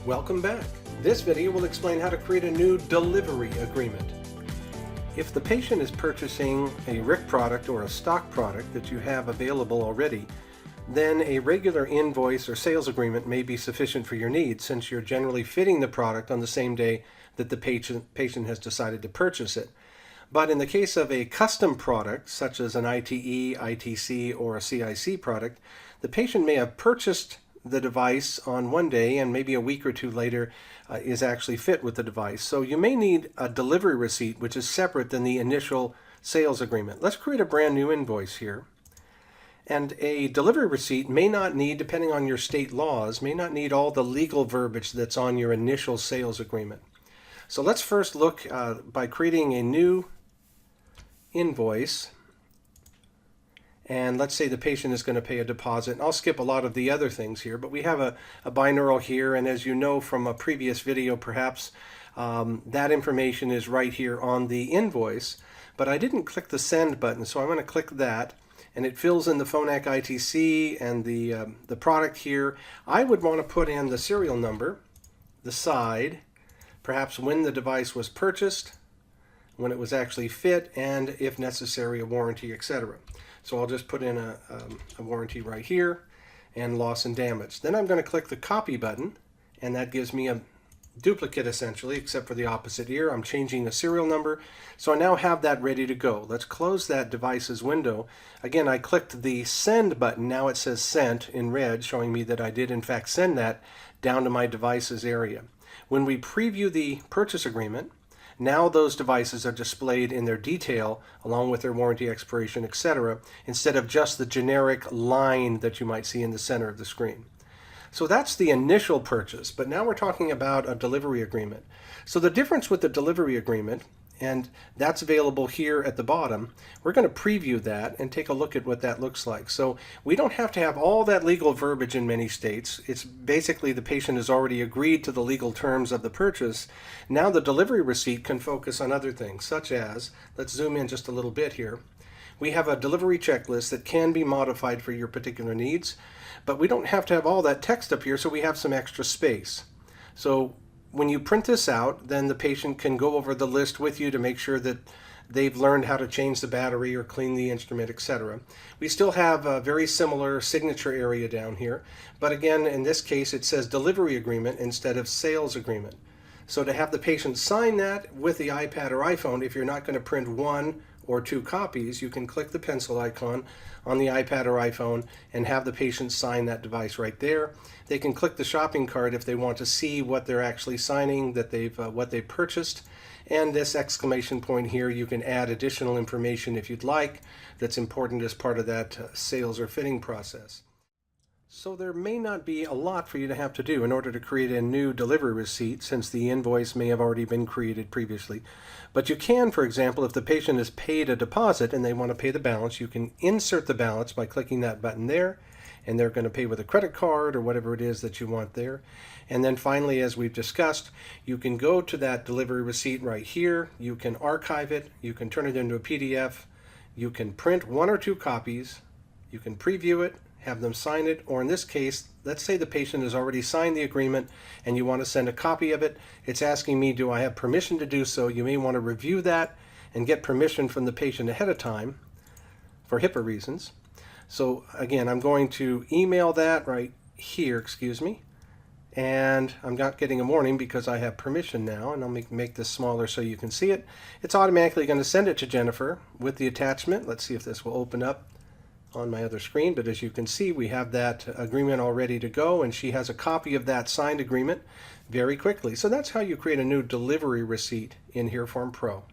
Welcome back. This video will explain how to create a new delivery agreement. If the patient is purchasing a RIC product or a stock product that you have available already, then a regular invoice or sales agreement may be sufficient for your needs, since you're generally fitting the product on the same day that the patient has decided to purchase it. But in the case of a custom product, such as an ITE, ITC, or a CIC product, the patient may have purchased the device on one day and maybe a week or two later is actually fit with the device. So you may need a delivery receipt, which is separate than the initial sales agreement. Let's create a brand new invoice here. And a delivery receipt may not need, depending on your state laws, may not need all the legal verbiage that's on your initial sales agreement. So let's first look by creating a new invoice. And let's say the patient is going to pay a deposit. And I'll skip a lot of the other things here, but we have a binaural here. And as you know from a previous video, perhaps, that information is right here on the invoice. But I didn't click the send button, so I'm going to click that. And it fills in the Phonak ITC and the product here. I would want to put in the serial number, the side, perhaps when the device was purchased, when it was actually fit, and if necessary, a warranty, etc. So I'll just put in a warranty right here and loss and damage. Then I'm going to click the copy button, and that gives me a duplicate essentially, except for the opposite ear. I'm changing the serial number. So I now have that ready to go. Let's close that device's window. Again, I clicked the send button. Now it says sent in red, showing me that I did in fact send that down to my devices area. When we preview the purchase agreement, now those devices are displayed in their detail along with their warranty expiration, etc., instead of just the generic line that you might see in the center of the screen. So that's the initial purchase, but now we're talking about a delivery agreement. So the difference with the delivery agreement, and that's available here at the bottom, we're going to preview that and take a look at what that looks like. So we don't have to have all that legal verbiage in many states. It's basically the patient has already agreed to the legal terms of the purchase. Now the delivery receipt can focus on other things, such as, let's zoom in just a little bit here. We have a delivery checklist that can be modified for your particular needs, but we don't have to have all that text up here, so we have some extra space. So when you print this out, then the patient can go over the list with you to make sure that they've learned how to change the battery or clean the instrument, etc. We still have a very similar signature area down here, but again, in this case, it says delivery agreement instead of sales agreement. So to have the patient sign that with the iPad or iPhone, if you're not going to print one or two copies, you can click the pencil icon on the iPad or iPhone and have the patient sign that device right there. They can click the shopping cart if they want to see what they're actually signing, that what they've purchased. And this exclamation point here, you can add additional information if you'd like that's important as part of that sales or fitting process. So there may not be a lot for you to have to do in order to create a new delivery receipt, since the invoice may have already been created previously. But you can, for example, if the patient has paid a deposit and they want to pay the balance, you can insert the balance by clicking that button there, and they're going to pay with a credit card or whatever it is that you want there. And then finally, as we've discussed, you can go to that delivery receipt right here. You can archive it. You can turn it into a PDF. You can print one or two copies. You can preview it, have them sign it, or in this case, let's say the patient has already signed the agreement and you want to send a copy of it. It's asking me, do I have permission to do so? You may want to review that and get permission from the patient ahead of time for HIPAA reasons. So again, I'm going to email that right here, and I'm not getting a warning because I have permission now, and I'll make this smaller so you can see it. It's automatically going to send it to Jennifer with the attachment. Let's see if this will open up on my other screen, but as you can see, we have that agreement all ready to go, and she has a copy of that signed agreement very quickly. So that's how you create a new delivery receipt in HearForm Pro.